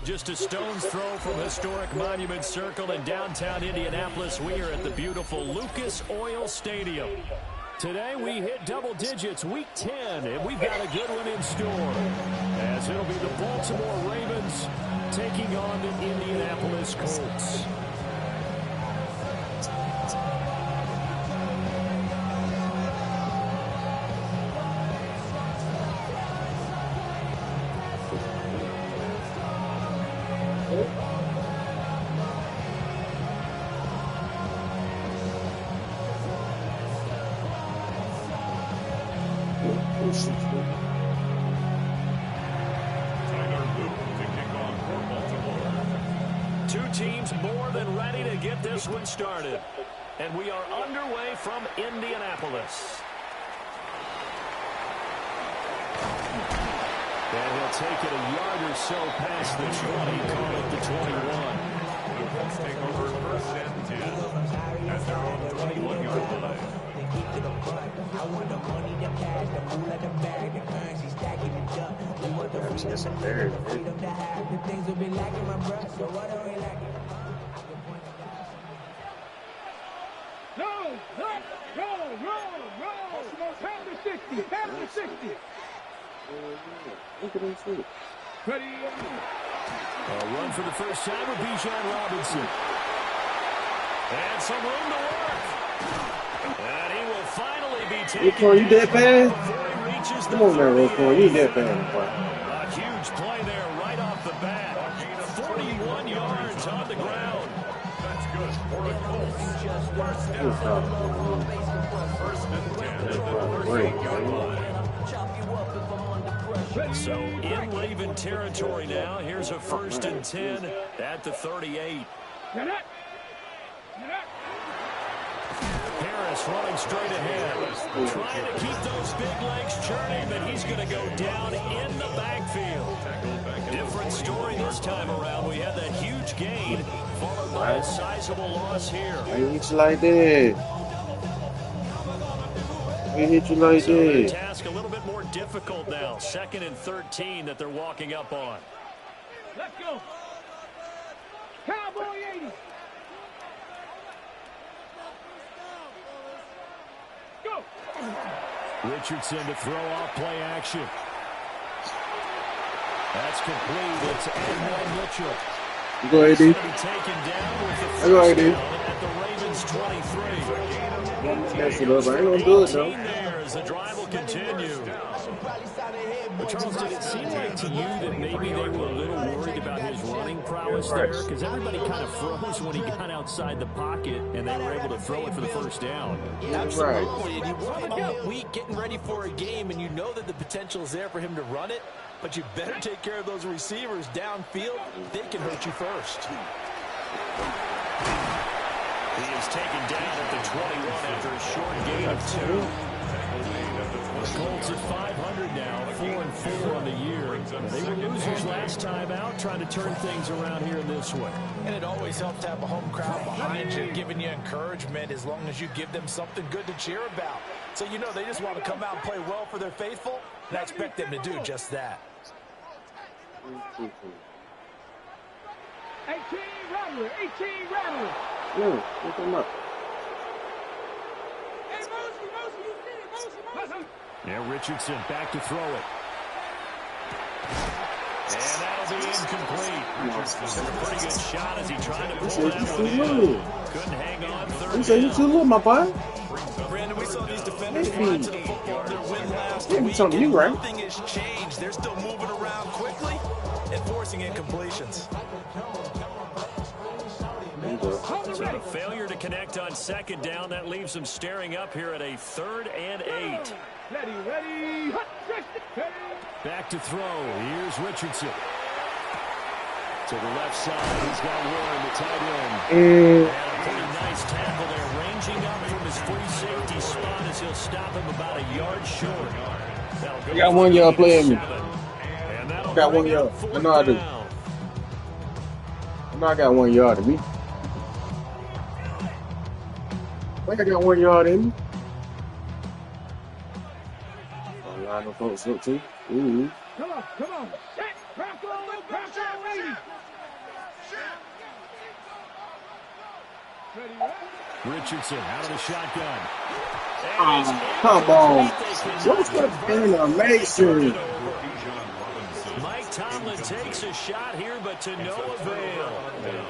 Just a stone's throw from historic Monument Circle in downtown Indianapolis. We are at the beautiful Lucas Oil Stadium. Today we hit double digits, week 10, and we've got a good one in store. As it'll be the Baltimore Ravens taking on the Indianapolis Colts. Two teams more than ready to get this one started. And we are underway from Indianapolis. And he'll take it a yard or so past the 20, call it the 21. Let's take over first and 10 as their own 21-yard line. I want the money, the cash, the food at the bag, the currency stacking it up. We want the freedom to live, the freedom to have. The things will be lacking, my bruh, so what are we lacking? Roll! Pound to 60, pound to 60. Look at him shoot. Ready? A run for the first time with Bijan Robinson. And some room to work. And he will finally be taken Roquan, you dead fast? before he reaches the Come on, man, 38. Roquan. You dead fast, boy. A huge play there right off the bat. 41 yards on the ground. That's good for the Colts. First and 10 at the 38-yard line. So in Raven territory now. Here's a first and 10 at the 38. Harris running straight ahead. Trying to keep those big legs churning, but he's going to go down in the backfield. Different story this time around. We had that huge gain, followed by a sizable loss here. Why you hit you like that? Why you hit you like So their that? task a little bit more difficult now. 2nd and 13 that they're walking up on. Let's go. Cowboy 80. Go. Richardson to throw off play action. That's complete. It's Admiral Mitchell. You go ahead, D. He's going to be taken down with the I first go ahead, D. down at the Ravens 23. Mess it up. I ain't gonna do it, though. There as the drive will continue. But Charles, did it seem like to you that maybe they were a little worried about his running prowess there? Because everybody kind of froze when he got outside the pocket, and they were able to throw it for the first down. Absolutely. And you want him out weak, getting ready for a game, and you know that the potential is there for him to run it, but you better take care of those receivers downfield. They can hurt you first. He is taken down at the 21 after a short gain of 2. The Colts at 500 now, 4-4 on the year. They were losers last time out, trying to turn things around here in this one. And it always helps to have a home crowd behind you, giving you encouragement as long as you give them something good to cheer about. So you know they just want to come out and play well for their faithful, and I expect them to do just that. 18 Rattler. 18 Rattler. Look him up. Hey, Mosley. Yeah, Richardson back to throw it. And that'll be incomplete. Richardson took a pretty good shot as he tried to pull that one in. Couldn't hang on. You say you too little, my boy. Brandon, we saw these defenders run to the football their win last Yeah, week. something you, right? Nothing has changed. They're still moving around quickly and forcing incompletions. So a failure to connect on 2nd down. That leaves them staring up here at a 3rd and 8. Ready. Back to throw. Here's Richardson. To the left side. He's got Warren, the tight end. And a pretty nice tackle there. Ranging up from his free safety spot as he'll stop him about a yard short. You got 1 yard playing me. And that'll Got 1 bring yard. up 4th I know I do. down. I know I got 1 yard in me. I think I got 1 yard in me. Line of folks up too. Ooh. Come on. Set. Bronco 80. Richardson out of the shotgun. Come on. What's that animation? Mike Tomlin takes a shot here, but to no avail.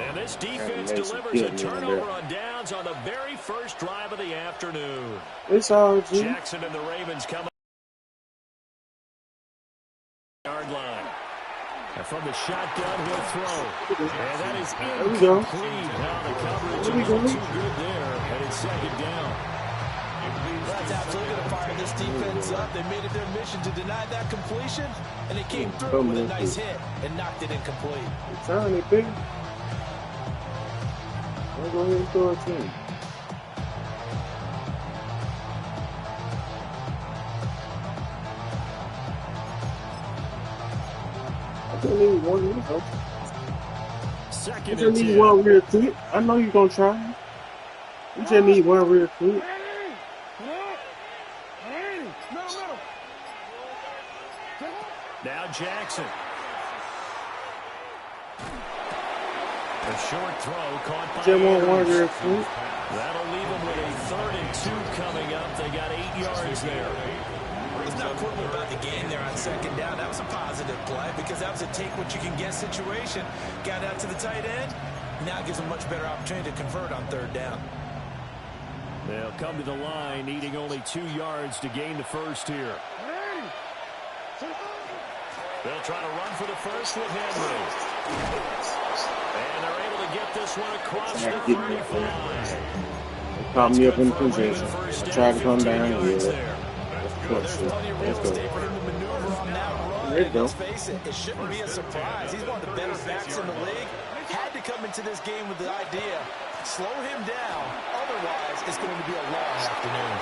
And this defense delivers a turnover on downs on the very first drive of the afternoon. It's all G. Jackson and the Ravens coming yard line. And from the shotgun, he'll throw. And that is incomplete. Now the coverage isn't too good there, and it's second down. That's absolutely going to fire this defense up. They made it their mission to deny that completion, and it came through with a nice hit and knocked it incomplete. It's on it, big. I'll go ahead and throw it in. I just need one real Second I just need one real quick. I know you're going to try. You just need one real quick. Now Jackson. A short throw caught by Andrews. That'll leave them with a 3rd and 2 coming up. They got 8 yards there. He's not quibbling about the game there on second down. That was a positive play because that was a take-what-you-can-get situation. Got out to the tight end. Now it gives them a much better opportunity to convert on 3rd down. They'll come to the line needing only 2 yards to gain the first here. They'll try to run for the first with Henry. And they're able to get this one across the 35. They caught me up in position. I tried to come down here. Let's go. There you go. Let's face it, it shouldn't be a surprise. He's one of the better backs in the league. Had to come into this game with the idea, slow him down. Otherwise, it's going to be a long afternoon.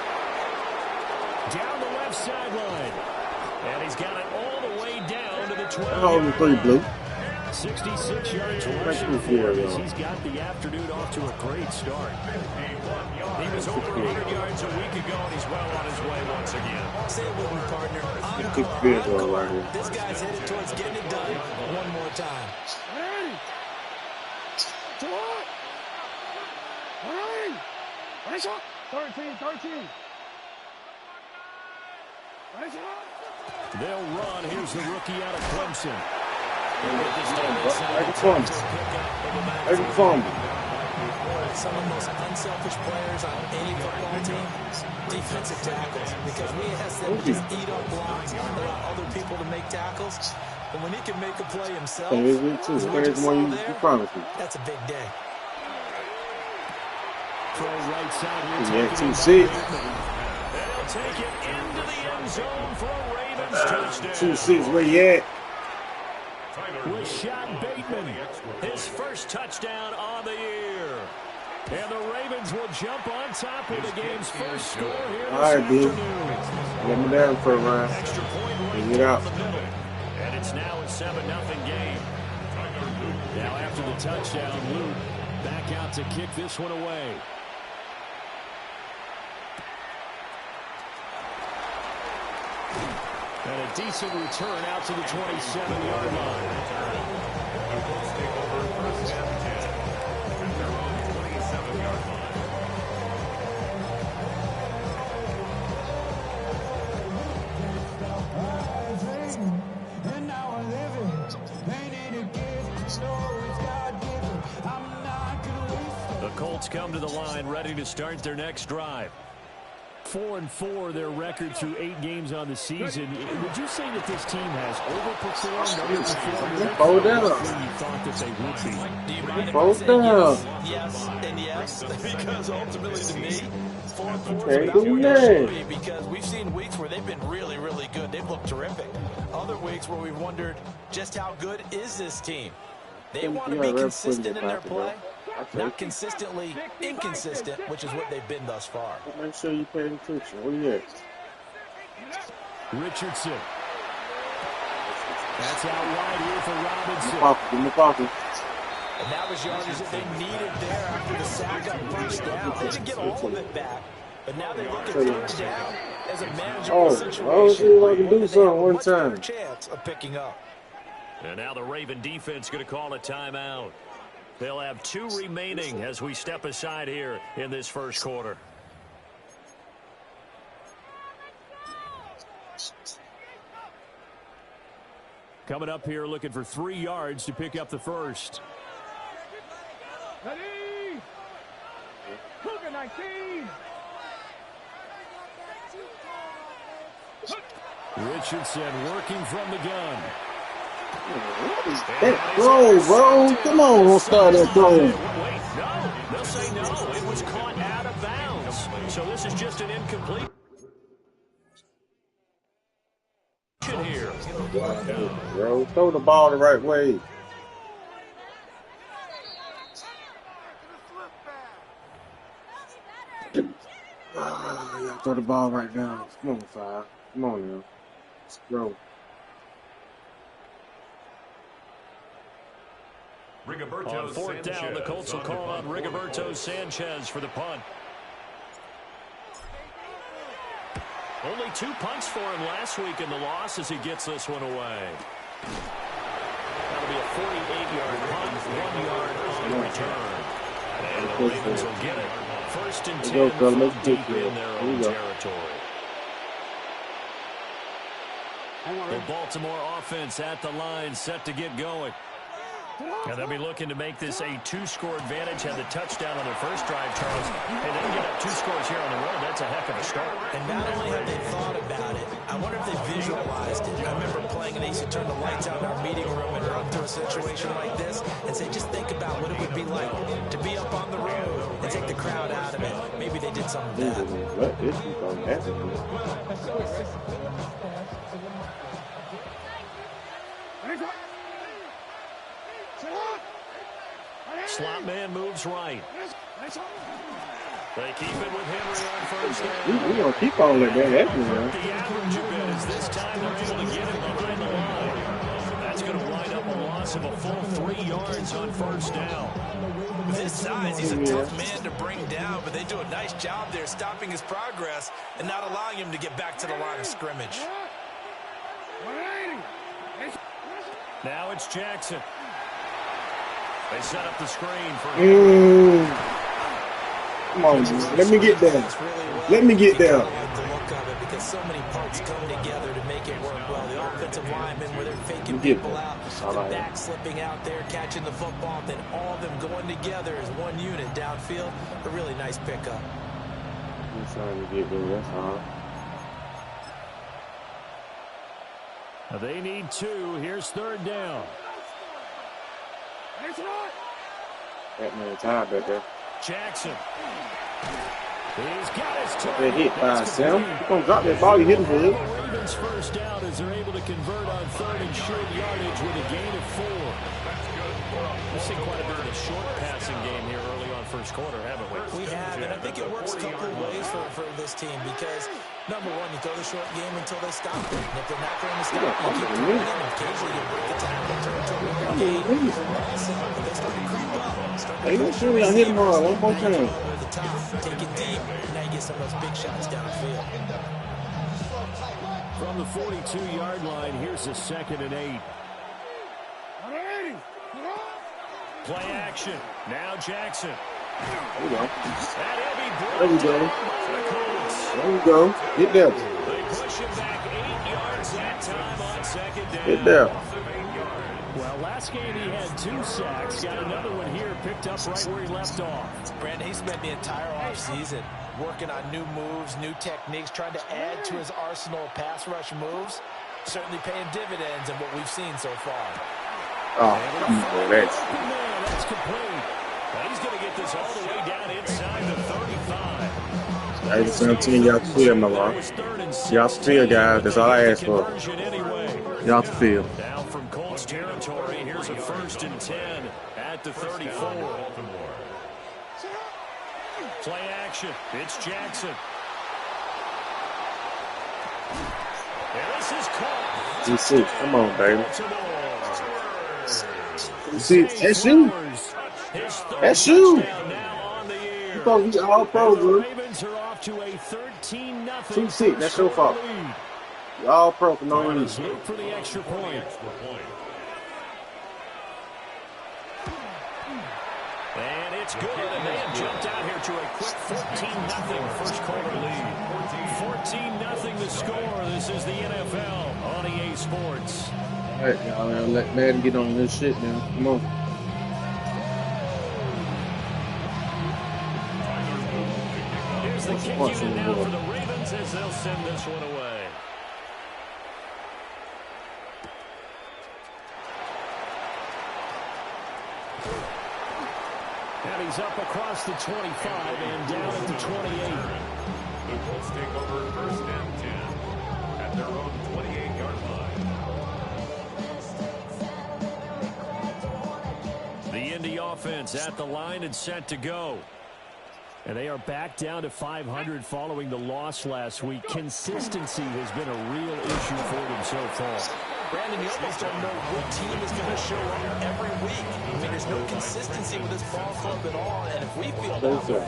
Down the left sideline. And he's got it all the way down to the 12. Oh, 3 blue. 66 yards rushing for him. He's got the afternoon off to a great start. He was over 100 yards a week ago, and he's well on his way once again. Say it with me, partner. This guy's headed towards getting it done one more time. 13. They'll run. Here's the rookie out of Clemson. Some of the most unselfish players on any football team, defensive tackles, because we ask them to just eat up blocks, allow other people to make tackles. But when he can make a play himself, that's a big day. Pro right side here. Yeah, 2-6. They'll take it into the end zone for a Ravens touchdown. 2-6, where you at? Rashad Bateman, his first touchdown on the year. And the Ravens will jump on top of the game's first score here this afternoon. Let me down for a round. Extra point right Get out. the middle. And it's now a 7-0 game. Now after the touchdown, Luke back out to kick this one away. And a decent return out to the 27-yard line. The Colts take over 1st and 10 at their own 27-yard line. The Colts come to the line ready to start their next drive. 4-4 their record through 8 games on the season. Would you say that this team has overperformed, underperformed? Hold down. You thought that they would be. Do you mind if I Hold say down. yes and yes? Because ultimately to me, 4-4 Okay, is about do where that. they should be, because we've seen weeks where they've been really, really good. They've looked terrific. Other weeks where we've wondered just how good is this team. They want to be consistent in their play, not consistently inconsistent, which is what they've been thus far. Make sure you pay attention. Where you at? Richardson. That's out wide here for Robinson. In the pocket. And that was yardage that they needed there after the sack on first down. They didn't get all of it back, but now they look at third down as a manageable situation. Oh, see I can do something one time. Chance of picking up. And now the Raven defense going to call a timeout. They'll have 2 remaining as we step aside here in this first quarter. Coming up here looking for 3 yards to pick up the first. Ready? Cougar 19. Richardson working from the gun. What is that throw, bro? Come on, we'll start that throw. Wait, no. They'll say no. It was caught out of bounds. So this is just an incomplete here. Bro, throw the ball the right way. Throw the ball right now. Come on, 5. Come on now. Let's go. On 4th down, the Colts will call on Rigoberto Sanchez for the punt. Only 2 punts for him last week in the loss as he gets this one away. That'll be a 48-yard punt, 1 yard on the return. And the Ravens will get it. 1st and 10 from deep in their own territory. The Baltimore offense at the line, set to get going. And they'll be looking to make this a 2-score advantage. Had the touchdown on their first drive, Charles. And they can get up 2 scores here on the road. That's a heck of a start. And not only have they thought about it, I wonder if they visualized it. I remember playing and they used to turn the lights out in our meeting room and run through a situation like this and say, just think about what it would be like to be up on the road and take the crowd out of it. Maybe they did some of that. What is he going to happen? Slot man moves right. They keep it with Henry on first down. We're going to keep on like that. The average a bit is this time they're able to get it behind the line. That's going to wind up a loss of a full 3 yards on first down. With his size, he's a tough man to bring down, but they do a nice job there stopping his progress and not allowing him to get back to the line of scrimmage. Now it's Jackson. They set up the screen for him. Come on, dude. Let me get there. Let me get there. I like the look of it because so many parts come together to make it work well. The offensive linemen, where they're faking people out, the back slipping out there, catching the football, then all of them going together as one unit downfield. A really nice pickup. I'm trying to get there. That's hard. They need 2. Here's 3rd down. That man tied back there. Jackson. He's got his target. They hit by Sam. You're going to drop that ball. You hit him for it. Ravens first down as they're able to convert on 3rd and short yardage with a gain of 4. We've seen quite a bit of a short passing game here early on first quarter, haven't we? We have, and I think it works a couple of ways for this team because, number one, you throw the short game until they stop it. And if they're not going to stop it, you keep throwing it. Occasionally, you break the tackle, turn it to a running game. Also, if they start to creep up, Hey, make sure we hit him hard one more time. over the top, take it deep, and now you get some of those big shots downfield. From the 42-yard line, here's a 2nd and 8. Play action. Now Jackson. There we go. There we go. There we go. Get there. They push him back 8 yards that time on 2nd down. Get there. Well, last game he had 2 sacks. Got another one here, picked up right where he left off. Brandon, he spent the entire offseason working on new moves, new techniques, trying to add to his arsenal of pass rush moves. Certainly paying dividends in what we've seen so far. Oh, That's complete. Now he's going to get this all the way down inside the 35. Hey, the 17, y'all clear, my lord. Y'all clear, guys. That's all I ask for. Y'all feel. Down from Colts territory, here's a 1st and 10 at the 34. Play action. It's Jackson. And this is caught. DC, come on, baby. See, that's you. That's you. You supposed to be all pro, bro. 2-6, that's your fault. You all pro for no reason. Look for the extra point. It's good, and they have jumped out here to a quick 14-0 first quarter lead. 14-0 the score. This is the NFL on EA Sports. All right, y'all, let Madden get on this shit now. Come on. Here's the kick unit now for the Ravens as they'll send this one away. And he's up across the 25 and down at the 28. The Colts take over first and 10 at their own 28-yard line. The Indy offense at the line and set to go. And they are back down to 500 following the loss last week. Consistency has been a real issue for them so far. Brandon, you almost don't know what team is going to show up every week. I mean, there's no consistency with this ball club at all, and if we feel that way,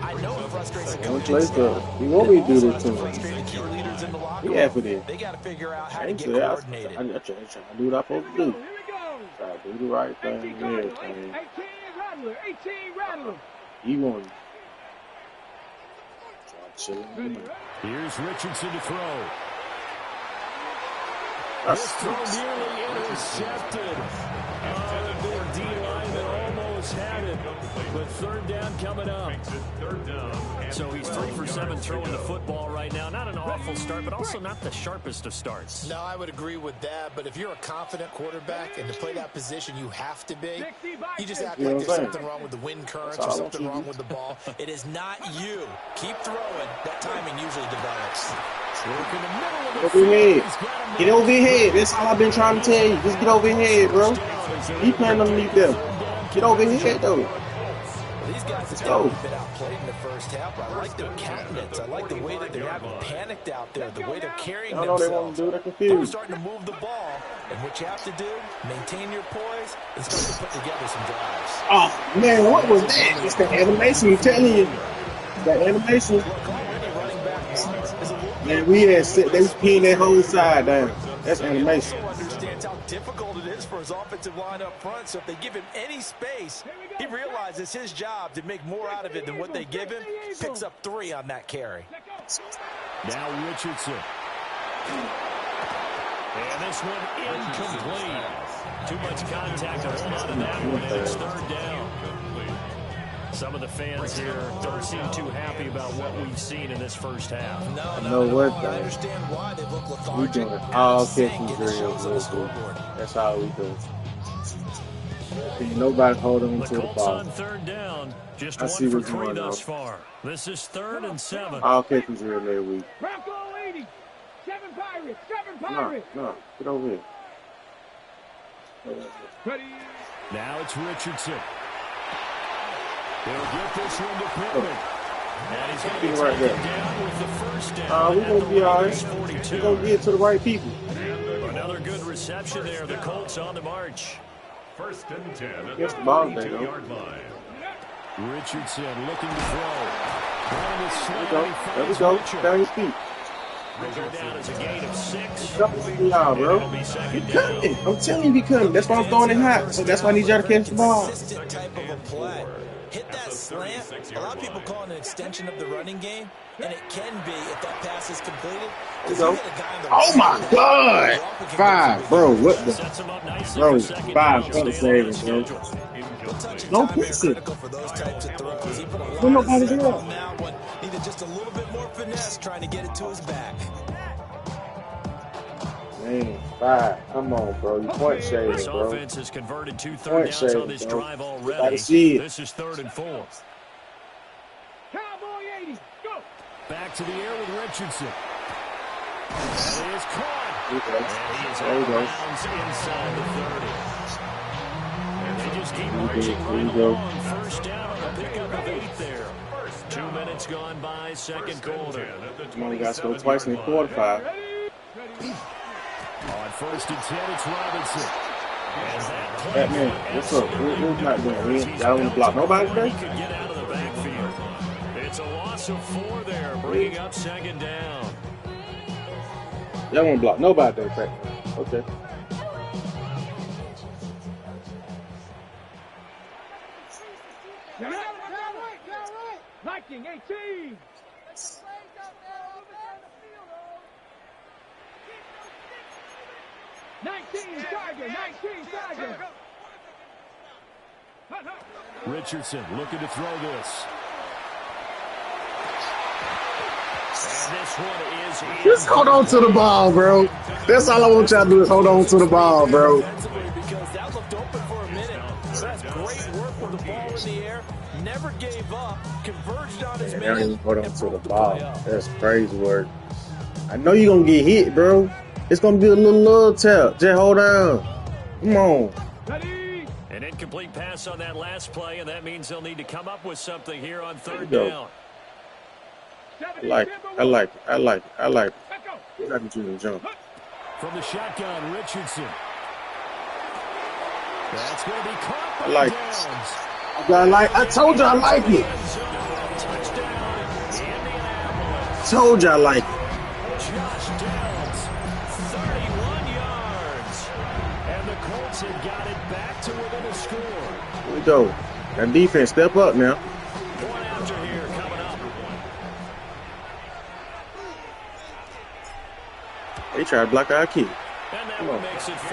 I know it frustrates the coaching staff. You want me to do this to frustrate the key leaders in the locker room. Yeah, for this. They got to figure out how to get coordinated. I try to do what I'm supposed to do. Try to do the right thing and everything. 18 Rattler. You want to Here's Richardson to throw. That's This throw nearly intercepted. The D lineman almost had it. But third down coming up. So he's 3 for 7 throwing the football right now. Not an awful start, but also not the sharpest of starts. No, I would agree with that. But if you're a confident quarterback and to play that position you have to be, you just act like there's something wrong with the wind currents or something wrong with the ball. It is not you. Keep throwing. That timing usually develops. Get over your head. Get over your head. That's all I've been trying to tell you. Just get over your head, bro. You playing underneath them. Get over your head, though. These guys have been outplayed in the first half. I like their countenance. I like the way that they haven't panicked out there, the way they're carrying themselves. They want to do. They're They're confused. starting to move the ball. And what you have to do, maintain your poise and start to put together some drives. Oh, man, what was that? It's the animation. I'm telling you. That animation. Man, we had set, they was pinning that whole side down. That's animation. Understands how difficult it is for his offensive line up front. So if they give him any space, he realizes his job to make more out of it than what they give him. Picks up 3 on that carry. Now Richardson. And this one incomplete. Too much contact to hold on to that one, and it's third down. Some of the fans here don't seem too happy about what we've seen in this first half. No, what I understand why they look we lethargic. doing it all catching drills. That's how we do. Ain't nobody holding The to the Colts ball. on third down. Just I 1 see for what's 3 going thus on. far. This is 3rd and 7. All catching drill every week. Bronco 80. 7 Pirates. 7 No, Pirates. no, get over here. Ready. Now it's Richardson. He'll get this one to Pittman. And he's going to be Right taken there. down with the first down. We're going to be all right. 42. We're going to get to the right people. Another good reception there. The Colts on the march. First and 10 at Yes, the the ball there, 42-yard line. Richardson looking to throw. There we go. Down your feet. Will go down as a gain of 6. Y'all, bro. It'll be second Be down. coming. I'm telling you, be coming. That's why I'm throwing it hot. So that's why I need y'all to catch the ball. Consistent type of a play. Hit that slant. A lot of people call it an extension of the running game, and it can be if that pass is completed. There you go. Oh my God! 5, bro. What the? Sets him up nicely Bro, for second 5 down. point Staying on savings, the bro. schedule. No pissing. For those types of throws. He put a lot When nobody's of there. on that one. Needed just a little bit more finesse trying to get it to his back. Man, 5. Come on, bro. You point shaving, This bro. offense has converted 2 third Point downs on shaving, this bro. drive You already. gotta see it. This is 3rd and 4. Cowboy 80. Go. Back to the air with Richardson. And he is caught. Okay. And he is There you out go. of bounds inside the 30. And they just keep There marching you right go. along. First down on the pickup of 8 there. 2 minutes gone by, second quarter. Come on, we got to go twice in the quarter 5. On 1st and 10, it's Robinson. As that play Batman, what's up? We're not doing it. Y'all don't want to block nobody he today? could get out of the backfield. It's a loss of 4 there, bringing up second down. Y'all want to block nobody today, Pat. Okay. Hiking, 18. 19, Tiger, 19, Tiger. Richardson looking to throw this. And this one is Just hold on to the ball, bro. That's all I want y'all to do is hold on to the ball, bro. Because that looked open for a minute. That's great work with the ball in the air. Never gave up. Converged on his man. Hold on to the ball. That's crazy work. I know you're going to get hit, bro. It's going to be a little tap. Just hold on. Come on. An incomplete pass on that last play, and that means they'll need to come up with something here on third Go. down. I like it. I like it. I like it. I like it. I can do the jump. From the shotgun, Richardson. That's going to be caught by I like Downs. it. I told you I like it. Told you I like it. Josh Downs, 31 yards. And the Colts have got it back to within a score. Here we go. That defense, step up now. Point after here coming up. They try to block our kick. And that one makes it 14-7.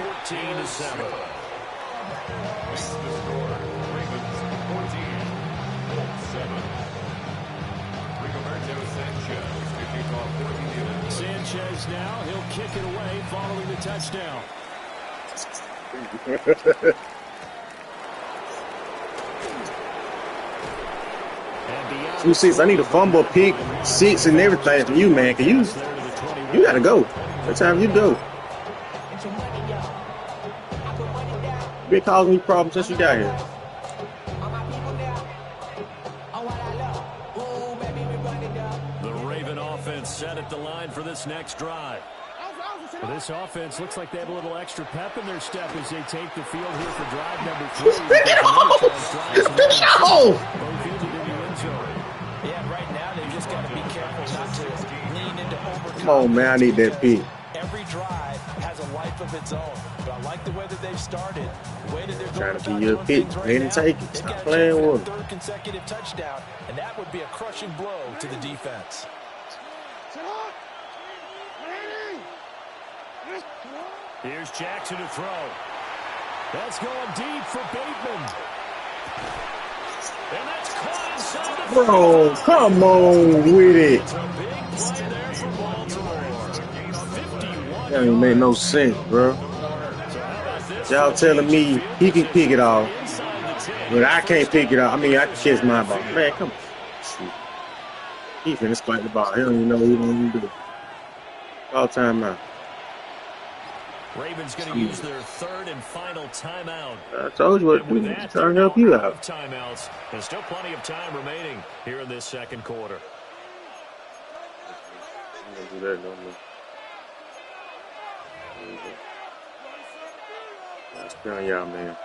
Makes the score. Ravens 14, Colts 7. Rigoberto Sanchez kicking off for the Sanchez now, he'll kick it away following the touchdown. 2-6. I need a fumble, pick, 6, and everything from you, man. Cause you gotta go. That's time you go. Been causing me problems since you got here. The Raven offense set at the line for this next drive. Well, this offense looks like they have a little extra pep in their step as they take the field here for drive number 3. Yeah, right now they've just got to be careful not to lean into overtime. Come on, man. I need that pick. Every drive has a life of its own, but I like the way that they've started. The way that they're Trying to going be your about pick. doing things Ready to right take now. it. They've Stop got to playing check for with their them. third consecutive touchdown, and that would be a crushing blow to the defense. Here's Jackson to throw. That's going deep for Bateman. And that's caught inside the Bro, come on with it. It's a big play there for Baltimore. 51 That ain't make no sense, bro. Y'all telling me he can pick it off, but I can't pick it off. I mean, I can catch my ball. Man, come on. Shoot. He finna spike the ball. He don't even know what he don't even do. All time out. Ravens going to use their third and final timeout. I told you what to do. Just trying to help you out. Timeouts. There's still plenty of time remaining here in this second quarter. I'm gonna do that no more. Let's down y'all, man.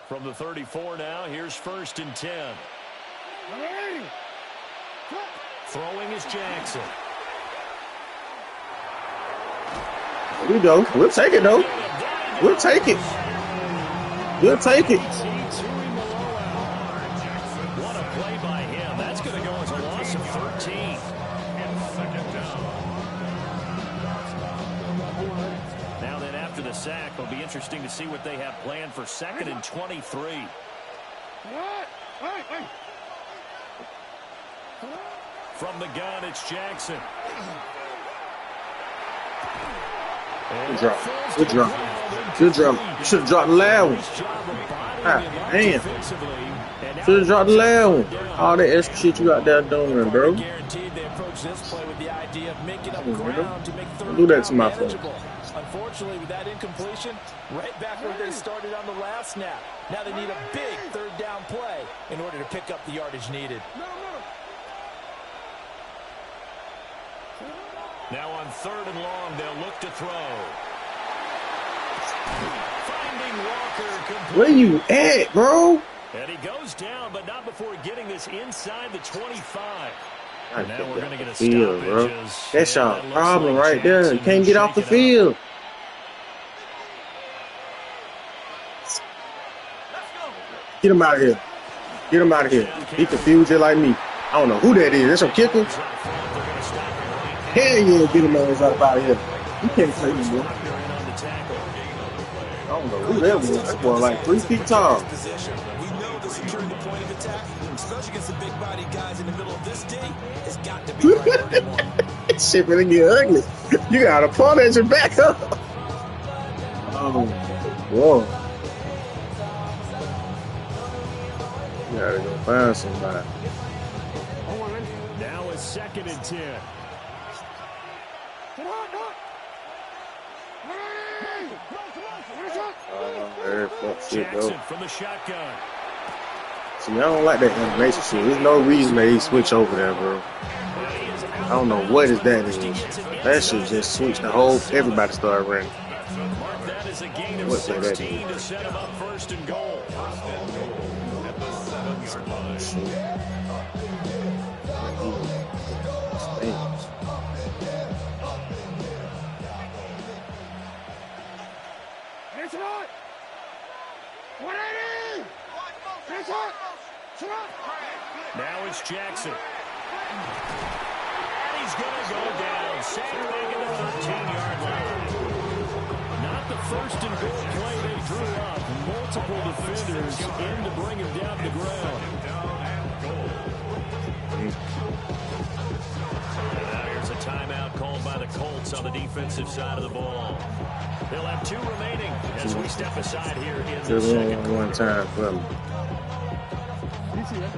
From the 34 now, here's 1st and 10. Throwing is Jackson. Here we go. We'll take it, though. We'll take it. We'll take it. What a play by him. That's going to go as a loss of 13. Now then, after the sack, it'll be interesting to see what they have planned for 2nd and 23. From the gun, it's Jackson. Good drop. Good drop. Good drop. You should have dropped the loud one. Ah, damn. Should have dropped the loud one. All that extra shit you out there doing, bro. Guaranteed they approach this play with the idea of making up ground to make third Do that to my down phone. manageable. Unfortunately, with that incompletion, right back where they started on the last snap. Now they need a big third down play in order to pick up the yardage needed. Now on 3rd and long, they'll look to throw. Finding Walker complete. Where you at, bro? And he goes down, but not before getting this inside the 25. I And now think we're going to get a field, bro. stoppage. That's Yeah, y'all that looks problem like right there. You Jackson can't get off the shaking field. up. Get him out of here. Get him out of here. He confused it like me. I don't know who that is. That's your kicker? Hell yeah, get him out of here. You can't take him, bro. I don't know who that was. That boy like 3 feet tall. We know the security point of attack, especially against the big body guys in the middle of this D, has got to be right where they want. Shit really get ugly. You gotta pull that your back up. Oh, whoa. You gotta go find somebody. Now it's 2nd and 10. Jackson from the shotgun. See, I don't like that animation shit. There's no reason they switch over there, bro. I don't know what is that is. That shit just switched the whole. Everybody started running. That is a gain of What's 16 to set him up 1st and goal. Now it's Jackson. And he's going to go down. Sandbagging the 13-yard line. Not the 1st and goal play they drew up. Multiple defenders in to bring him down to the ground. And now here's a timeout called by the Colts on the defensive side of the ball. They'll have 2 remaining as we step aside here in the second. One time, brother.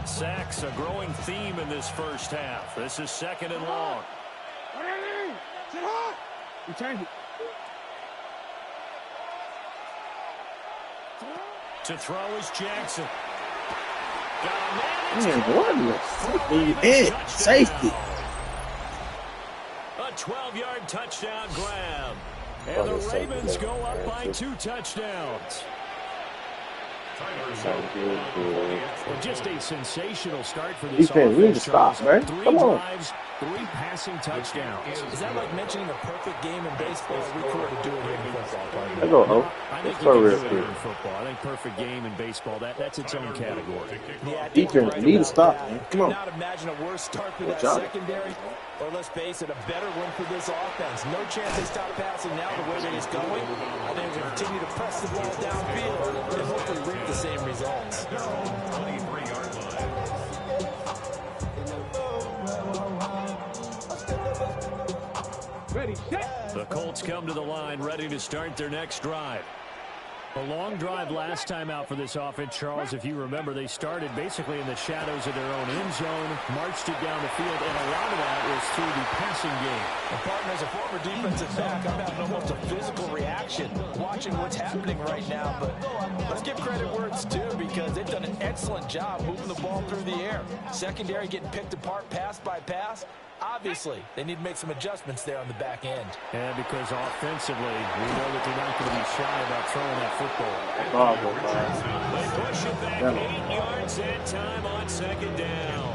Sacks, a growing theme in this first half. This is 2nd and long. To throw is Jackson. Safety. A 12-yard touchdown grab. And the Ravens go up by 2 touchdowns. Well, just a sensational start for this offense. We need to stop, man. 3 Come on. drives, 3 passing touchdowns. Is that like mentioning a perfect game in baseball? We could do it here in football. I go, oh. I think Let's we go can real do it quick. in football. I think perfect game in baseball, that's its own category. Defense, we need to stop, man. Come on. Not imagine a worse start for that job. secondary, or let's face it, a better one for this offense. No chance they stop passing now the way that it's going. I think we'll continue to press the ball downfield and hopefully reap the same results. Ready, set. The Colts come to the line ready to start their next drive. A long drive last time out for this offense, Charles. If you remember, they started basically in the shadows of their own end zone, marched it down the field, and a lot of that was through the passing game. And partner, as a former defensive back, I'm having almost a physical reaction watching what's happening right now. But let's give credit where it's due, because they've done an excellent job moving the ball through the air. Secondary getting picked apart pass by pass. Obviously, they need to make some adjustments there on the back end. And because offensively, we know that they're not going to be shy about throwing that football. They push it back 8 yards that time on 2nd down.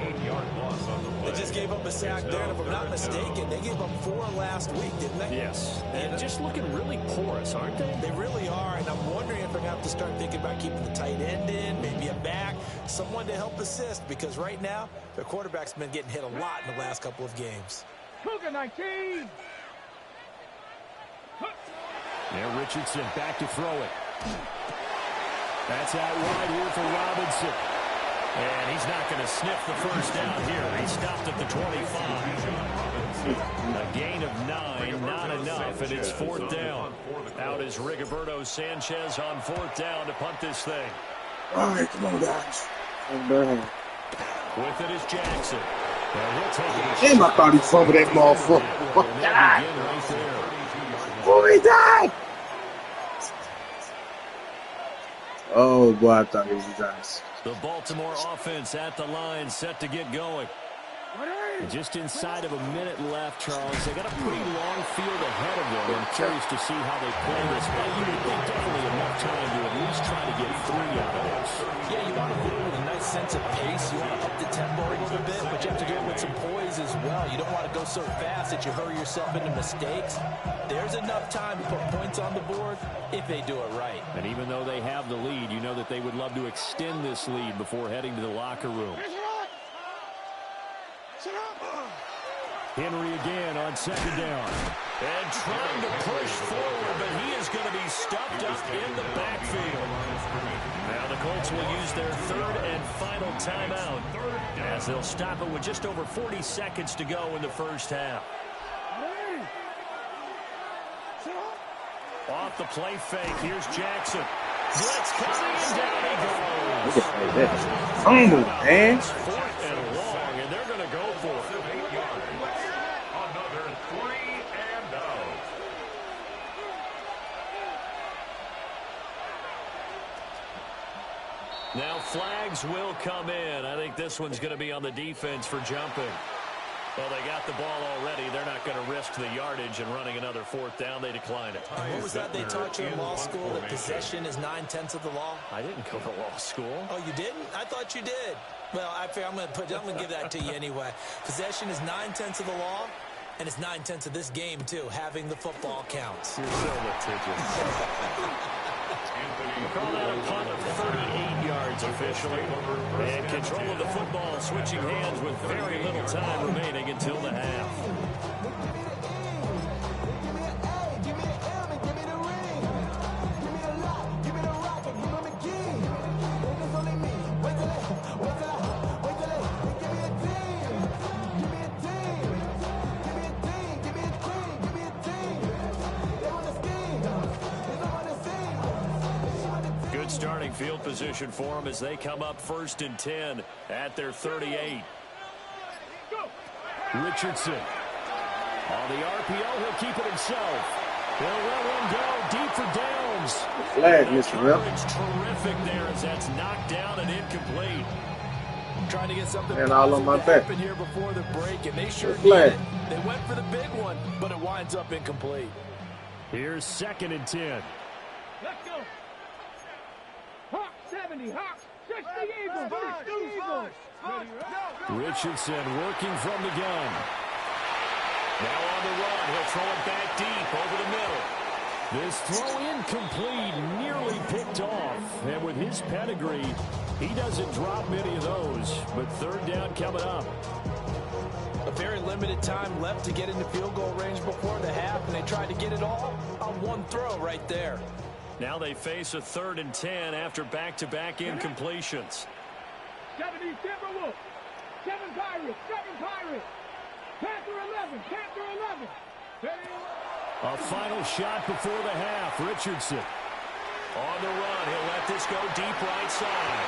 They just gave up a sack there, and if I'm not mistaken, they gave up 4 last week, didn't they? Yes. And just looking really porous, aren't they? They really are, and I'm wondering if they're going to have to start thinking about keeping the tight end in, maybe a back, someone to help assist, because right now, their quarterback's been getting hit a lot in the last couple of games. Cougar 19. Now Richardson back to throw it. That's out wide here for Robinson. And he's not going to sniff the first down here. He stopped at the 25. A gain of 9, not enough, and it's 4th down. Out is Rigoberto Sanchez on 4th down to punt this thing. All right, come on, guys. With it is Jackson. And he'll take it. Damn, I thought he fumbled that motherfucker. Right there. Boy, he died. Oh, boy, I thought he was nice. The Baltimore offense at the line, set to get going. Just inside of a minute left, Charles. They got a pretty long field ahead of them. I'm curious to see how they play this, but you would think definitely enough time to at least try to get 3 out of this. Yeah, you want to go with a nice sense of pace. You want to up the tempo a little bit, but you have to do it with some poise as well. You don't want to go so fast that you hurry yourself into mistakes. There's enough time to put points on the board if they do it right. And even though they have the lead, you know that they would love to extend this lead before heading to the locker room. Henry again on second down. And trying to push forward, but he is going to be stuffed up in the backfield. Now the Colts will use their third and final timeout as they'll stop it with just over 40 seconds to go in the first half. Off the play fake, here's Jackson. Blitz coming, and down he goes. Look at that. Humble, man. Fourth and long, and they're going to go for it. Another 3 and out. Now flags will come in. I think this one's going to be on the defense for jumping. Well, they got the ball already. They're not going to risk the yardage and running another fourth down. They decline it. What was that they taught you in law school, that possession is 9/10 of the law? I didn't go to law school. Oh, you didn't? I thought you did. Well, I'm going to give that to you anyway. Possession is 9/10 of the law, and it's 9/10 of this game, too. Having the football counts. You're so litigious. Call that a punt of 38 yards officially. And control of the football switching hands with very little time remaining until the half. Starting field position for them as they come up 1st and 10 at their 38. Richardson on the RPO, he'll keep it himself. He'll let one go deep for downs. Flag, Mr. Rep. Terrific there as that's knocked down and incomplete. Trying to get something and all on my back here before the break, and they sure did. They went for the big one, but it winds up incomplete. Here's 2nd and 10. Let's go. Hawk 70, Hawk 60 Eagles, 60 Eagles. Richardson working from the gun. Now on the run, he'll throw it back deep over the middle. This throw incomplete, nearly picked off. And with his pedigree, he doesn't drop many of those. But 3rd down coming up. A very limited time left to get into field goal range before the half, and they tried to get it all on one throw right there. Now they face a 3rd and 10 after back-to-back incompletions. 70 Timberwolves, 7 Pirates, 7 Pirates. Panther 11, Panther 11. A final shot before the half. Richardson on the run. He'll let this go deep right side.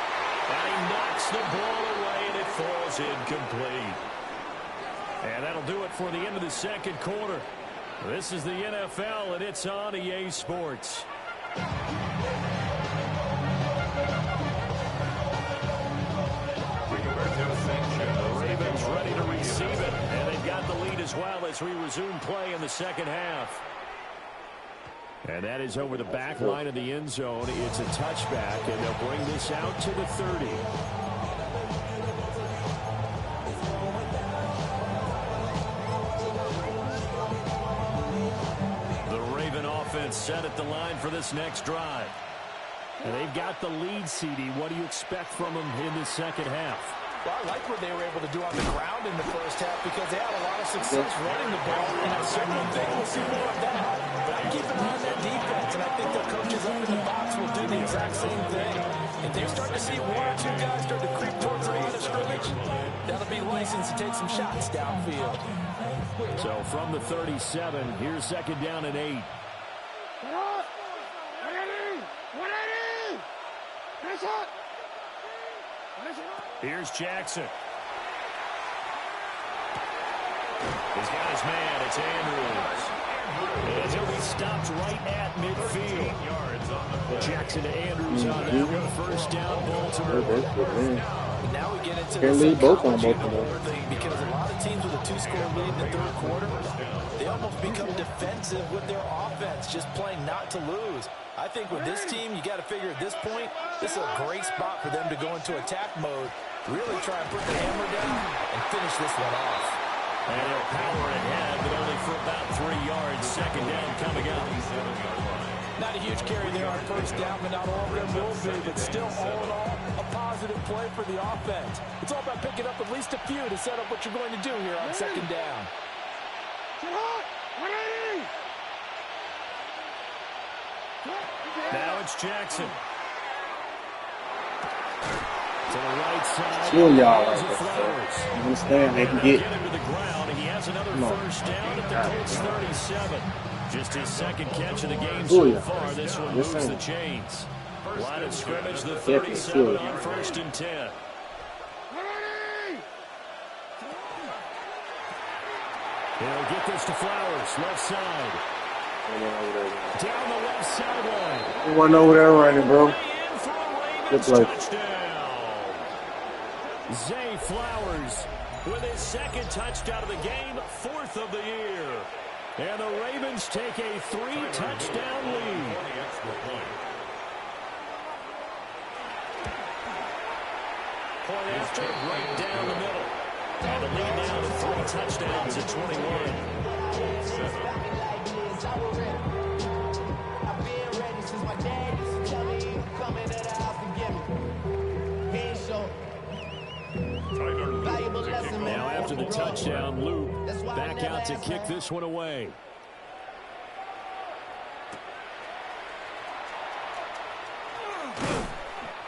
And he knocks the ball away, and it falls incomplete. And that'll do it for the end of the 2nd quarter. This is the NFL, and it's on EA Sports. The Ravens ready to receive it, and they've got the lead as well as we resume play in the 2nd half. And that is over the back line of the end zone. It's a touchback, and they'll bring this out to the 30. The Raven offense set at the line for this next drive. And they've got the lead, CD. What do you expect from them in the 2nd half? Well, I like what they were able to do on the ground in the first half because they had a lot of success running the ball, and I certainly think we'll see more of that. But I keep an eye on that defense, and I think their coaches up in the box will do the exact same thing. If they start to see 1 or 2 guys start to creep towards the line of scrimmage, that'll be license to take some shots downfield. So from the 37, here's 2nd down and 8. Here's Jackson. He's got his man. It's Andrews. And he'll be stopped right at midfield. Jackson to Andrews on that one. 1st down, Baltimore. Now we get into Can't this leave both on college both of them. thing, because a lot of teams with a 2-score lead in the third quarter, they almost become defensive with their offense, just playing not to lose. I think with this team, you got to figure at this point, this is a great spot for them to go into attack mode, really try and put the hammer down and finish this one off. And they'll power ahead, but only for about 3 yards. Second down coming up. Not a huge carry there on first down, but not all of them will be. But still, all in all, a positive play for the offense. It's all about picking up at least a few to set up what you're going to do here on second down. Now it's Jackson. To the right side. 2 y'all right there. You understand? They can get him to the ground. He has another first down at the Colts 37. Just his second catch of the game so far. This one moves the chains. Line of scrimmage, the 37 on first and 10. He'll get this to Flowers, left side. Down the left sideline. You wasn't over there running, bro. Good play. Zay Flowers with his second touchdown of the game, 4th of the year. And the Ravens take a 3-touchdown lead. Point after, right down the middle. And the lead now to 3 touchdowns at 21. Now after the touchdown, Luke back out to kick this one away.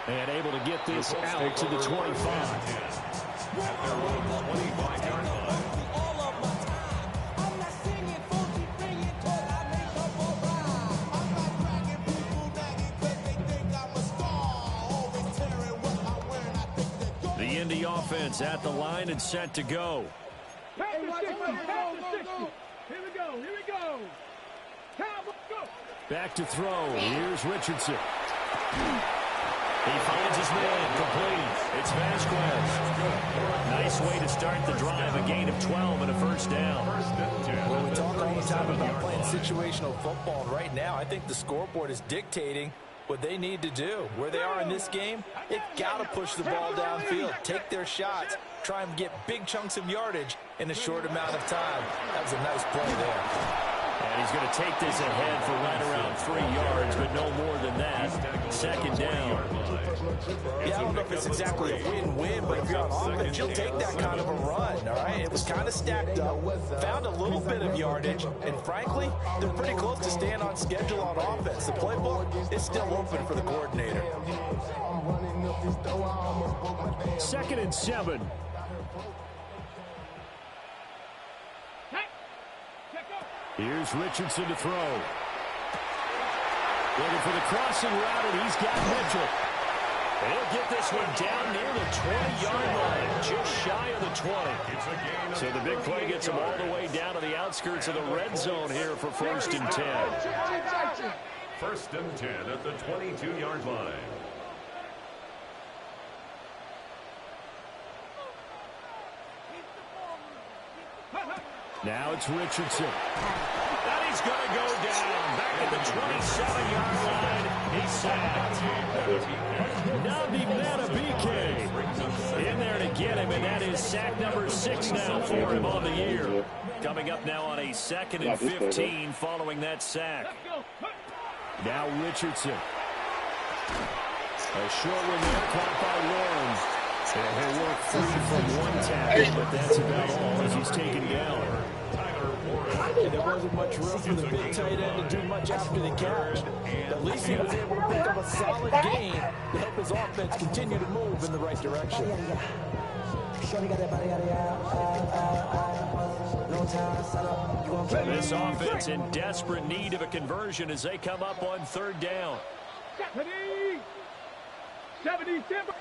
And able to get this out to the 25. The Indy offense at the line and set to go. Here we go. Back to throw. Here's Richardson. He finds his man, complete. It's Vasquez. Nice way to start the drive, a gain of 12 and a first down. Well, we talk all the time about playing situational football. Right now, I think the scoreboard is dictating what they need to do. Where they are in this game, they've got to push the ball downfield, take their shots, try and get big chunks of yardage in a short amount of time. That was a nice play there. And he's going to take this ahead for right around 3 yards, but no more than that. Second down. Yeah, I don't know if it's exactly a win-win, but if you're on offense, you'll take that kind of a run, all right? It was kind of stacked up, found a little bit of yardage, and frankly, they're pretty close to staying on schedule on offense. The playbook is still open for the coordinator. 2nd and 7. Here's Richardson to throw. Looking for the crossing route, and he's got Mitchell. He'll get this one down near the 20-yard line, just shy of the 20. So the big play gets him all the way down to the outskirts of the red zone here for 1st and 10. 1st and 10 at the 22-yard line. Now it's Richardson. And he's going to go down back at the 27-yard line. He's sacked. Nabi Matabike in there to get him, and that is sack number 6 now for him on the year. Coming up now on a 2nd and 15 following that sack. Now Richardson. A short one there caught by Warren. And he'll work free from one tackle, but that's about all as he's taken down. There wasn't much room for the big tight end to do much after the catch. At least he was able to pick up a solid gain to help his offense continue to move in the right direction. This offense in desperate need of a conversion as they come up on 3rd down. 77.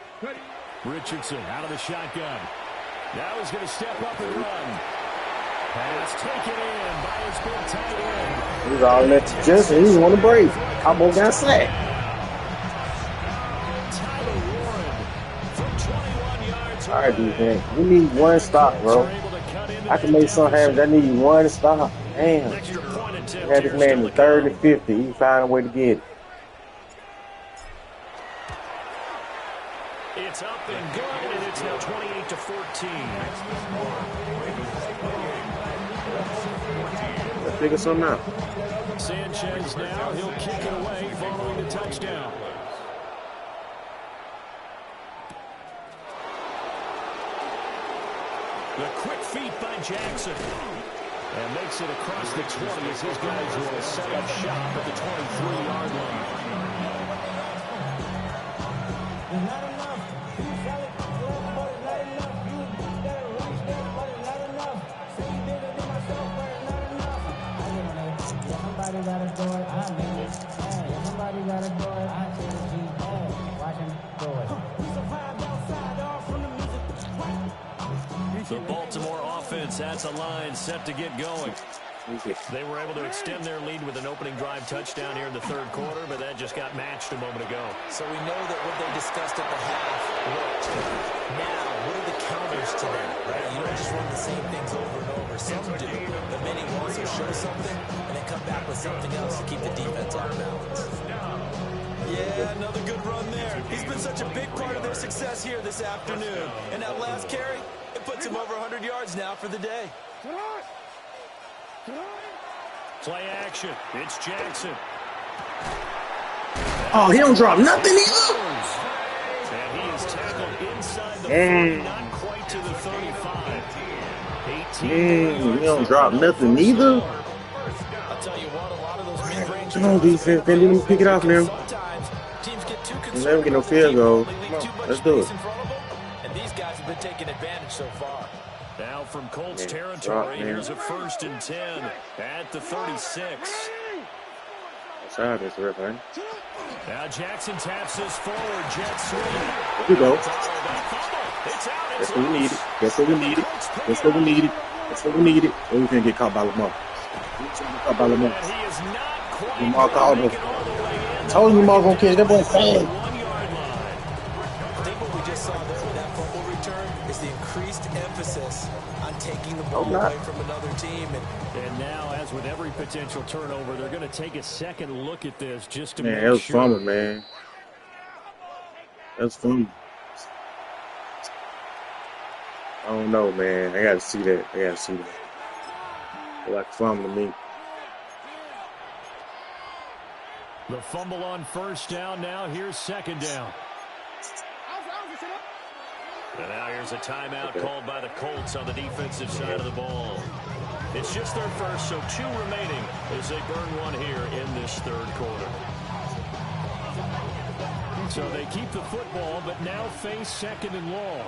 Richardson out of the shotgun. Now he's going to step up and run. Pass taken in by his big tight end. He's all let you Jensen. He want to break. Almost got sacked. Tyler Warren from 21 to All right, defense. We need one stop, bro. I can make something happen. I need one stop. Damn. Extra point attempt We had this here man still in to 3rd come. and 50. He found a way to get it. It's up and good, and it's now 28-14. Let's figure something out. Sanchez now, he'll kick it away following the touchdown. The quick feet by Jackson. And makes it across the 20 as his guys will set up shop at the 23-yard line. Somebody gotta do it. I mean it. Somebody gotta do it. I tell you, watch him do it. The Baltimore offense has a line set to get going. They were able to extend their lead with an opening drive touchdown here in the 3rd quarter, but that just got matched a moment ago. So we know that what they discussed at the half worked. Now, what are the counters to that, right? You don't just run the same things over and over. Some do, but many will also show something and then come back with something else to keep the defense off balance. Yeah, another good run there. He's been such a big part of their success here this afternoon. And that last carry, it puts him over 100 yards now for the day. Play action. It's Jackson. Oh, he don't drop nothing either. And he is tackled inside the 40, not quite to the 35. 18. He don't drop nothing either. I'll tell you what, a lot of those mid-range Come on, defense. They let him pick it off now. sometimes teams get too Let him get no field goal. Come on, let's do it. And these guys have been taking advantage so far. Now from Colts territory, here's a 1st and 10 at the 36. Sorry, Mr. Rep, man. Now Jackson taps this forward, jet sweep. Here we go. It's out. That's what we needed. That's what we needed. That's what we needed. That's what we needed. And we can't get caught by Lamar. Caught by Lamar. And he is not quite Lamar called him. making all the way in. Told you Lamar gonna catch that boy fast. 1-yard line. I think what we just saw there with that fumble return is the increased emphasis on taking the ball away from another team. And now, as with every potential turnover, they're going to take a second look at this just to Man, make that was sure. fun, man. That was fun. I don't know, man. I gotta see that. I gotta see that. It like fun to me. The fumble on 1st down. Now here's 2nd down. And now here's a timeout called by the Colts on the defensive side of the ball. It's just their 1st, so 2 remaining as they burn 1 here in this 3rd quarter. So they keep the football, but now face 2nd and long.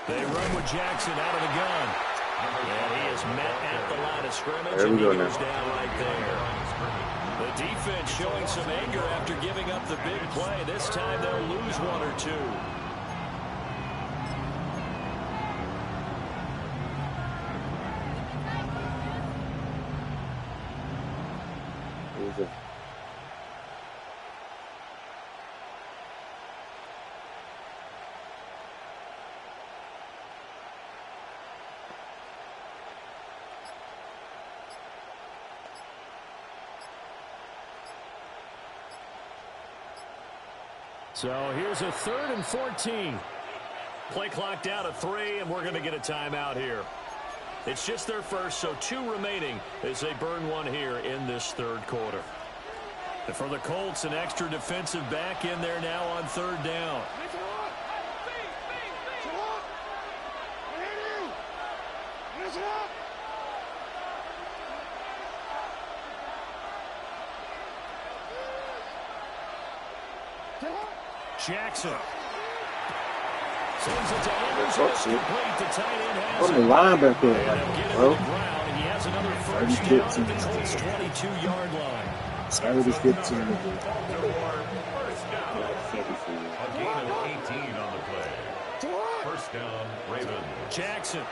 They run with Jackson out of the gun. And he is met at the line of scrimmage, and he goes down right there. The defense showing some anger after giving up the big play. This time they'll lose 1 or 2. So here's a 3rd and 14. Play clock down to 3, and we're going to get a timeout here. It's just their 1st, so 2 remaining as they burn 1 here in this 3rd quarter. And for the Colts, an extra defensive back in there now on 3rd down. Jackson. Sends it to Anderson. It's complete. The tight end has on the line back there, bro. He has another 1st down at the Colts 22-yard line. Sorry to get to him. A gain of 18 on the play. 1st down, Ravens. Jackson.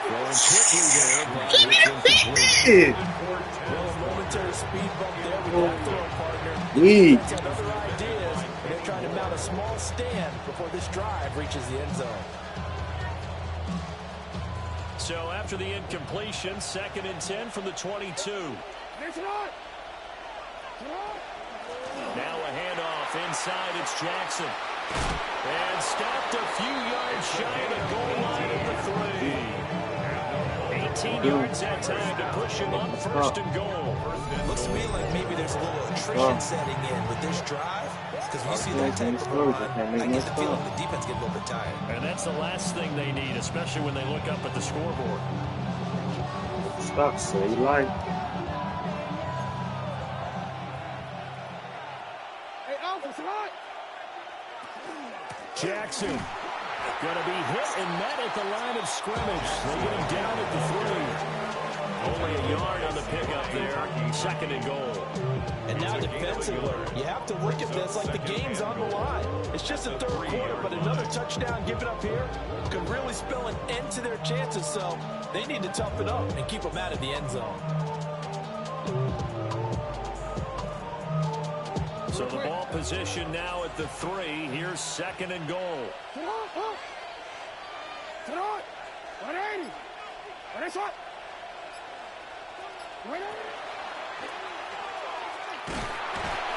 Going quickly there, but it's incomplete. Well, a momentary speed bump there with that throw partner. We That's other ideas, and they're trying to mount a small stand before this drive reaches the end zone. So after the incompletion, 2nd and 10 from the 22. Now a handoff inside. It's Jackson. And stopped a few yards shy of the goal line at the 3. 18 yards that time to push him up 1st and goal. Looks to me like maybe there's a little attrition setting in with this drive. Because when you see that type of run, I get the feeling the defense get a little bit tired. And that's the last thing they need, especially when they look up at the scoreboard. stop, so you like. Jackson going to be hit and met at the line of scrimmage. They get him down at the 3. Only a yard on the pickup there. 2nd and goal. And now defensively, you have to look at this like the game's on the line. It's just a 3rd quarter, but another touchdown given up here could really spell an end to their chances. So they need to toughen up and keep them out of the end zone. So the ball position now at the 3. Here's 2nd and goal.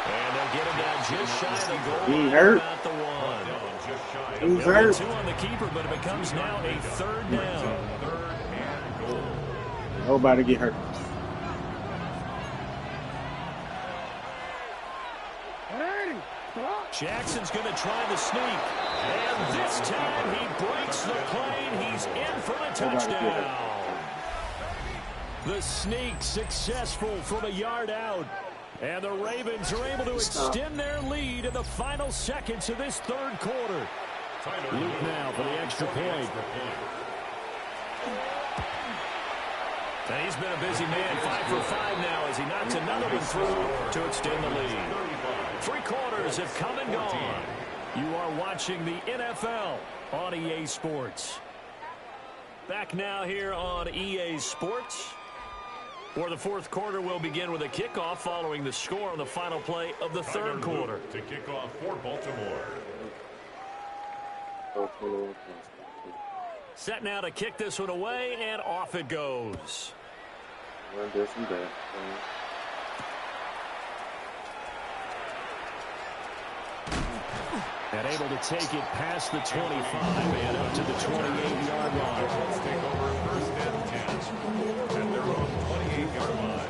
And they'll get him down just shy of the goal. He hurt. About the 1. He's hurt. 2 on the keeper, but it becomes now a 3rd down. Nobody get hurt. Jackson's going to try the sneak. And this time he breaks the plane. He's in for the touchdown. The sneak successful from a yard out. And the Ravens are able to extend their lead in the final seconds of this 3rd quarter. Luke now for the extra point. And he's been a busy man, 5 for 5 now as he knocks another one through to extend the lead. 3 quarters have come and gone. You are watching the NFL on EA Sports. Back now here on EA Sports, where the 4th quarter will begin with a kickoff following the score on the final play of the 3rd quarter. To kick off for Baltimore. Set now to kick this one away, and off it goes. And able to take it past the 25 and up to the 28-yard line. Let's take over 1st and 10 at their own 28-yard line.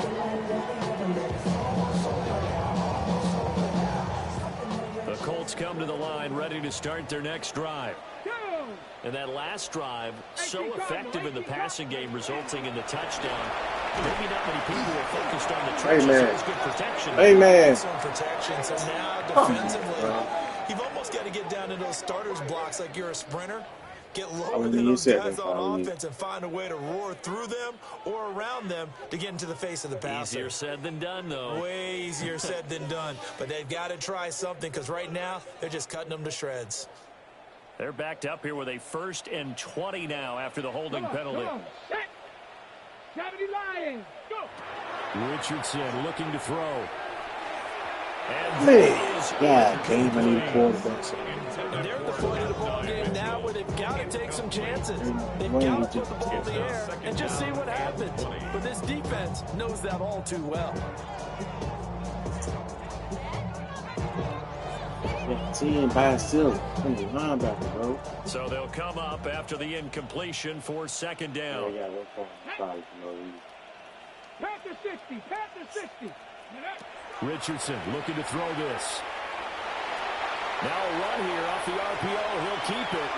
The Colts come to the line ready to start their next drive. And that last drive, so effective in the passing game, resulting in the touchdown. Maybe not many people are focused on the trenches. Amen. It's good protection. Amen. Excellent protection. So now defensively, you've almost got to get down to those starters blocks like you're a sprinter. Get lower than those guys on offense and find a way to roar through them or around them to get into the face of the passer. Easier said than done, though. Way easier said than done. But they've got to try something because right now they're just cutting them to shreds. They're backed up here with a 1st and 20 now after the holding penalty. Set. 70 Lions. Go. Richardson looking to throw. And Man, God damn, I need quarterbacks. And they're at the point of the ball game now where they've got to take some chances. They've got to put the ball in the air and just see what happens. But this defense knows that all too well. Yeah, 10 by itself. I'm the linebacker, bro. So they'll come up after the incompletion for 2nd down. Yeah, that's Pass to 60. Pass to 60. Richardson looking to throw this. Now a run here off the RPO. He'll keep it.